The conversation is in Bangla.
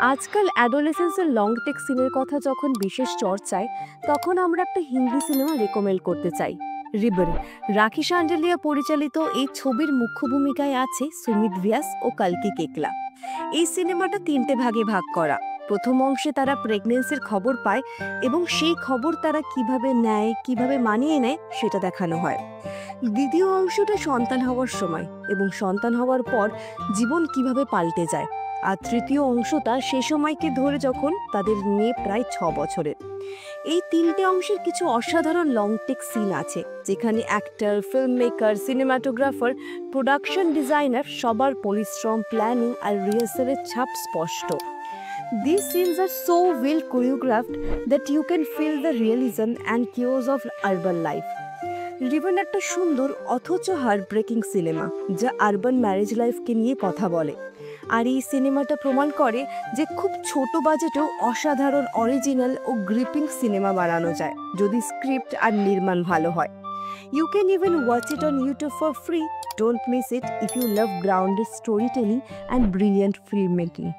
আজকাল অ্যাডোলেসেন্সের লং টেক সিনের কথা যখন বিশেষ চর্চায়, তখন আমরা একটা হিন্দি সিনেমা রেকমেন্ড করতে চাই। রিবন। রাখি শান্ডেলিয়া পরিচালিত এই ছবির মুখ্য ভূমিকায় আছে সুমিত ভিয়াস ও কালকি কেকলা। এই সিনেমাটা তিনটে ভাগে ভাগ করা। প্রথম অংশে তারা প্রেগনেন্সির খবর পায় এবং সেই খবর তারা কিভাবে নেয়, কিভাবে মানিয়ে নেয় সেটা দেখানো হয়। দ্বিতীয় অংশটা সন্তান হওয়ার সময় এবং সন্তান হওয়ার পর জীবন কিভাবে পাল্টে যায়। আর তৃতীয় অংশটা সে সময়কে ধরে যখন তাদের মেয়ে প্রায় 6 বছরের। এই তিনটে অংশের কিছু অসাধারণ লং টেক সিন আছে, যেখানে actor, film maker, cinematographer, production designer সবার পরিশ্রম, প্ল্যানিং আর রিহার্সালের ছাপ স্পষ্ট। These scenes are so well choreographed that you can feel the realism and chaos of urban life. Ribbon একটা সুন্দর অথচ হার্টব্রেকিং সিনেমা, যা আরবান ম্যারেজ লাইফকে নিয়ে কথা বলে। আর এই সিনেমাটা প্রমাণ করে যে খুব ছোট বাজেটেও অসাধারণ, অরিজিনাল ও গ্রিপিং সিনেমা বানানো যায়, যদি স্ক্রিপ্ট আর নির্মাণ ভালো হয়। You can even watch it on YouTube for free. Don't miss it if you love grounded storytelling and brilliant filmmaking.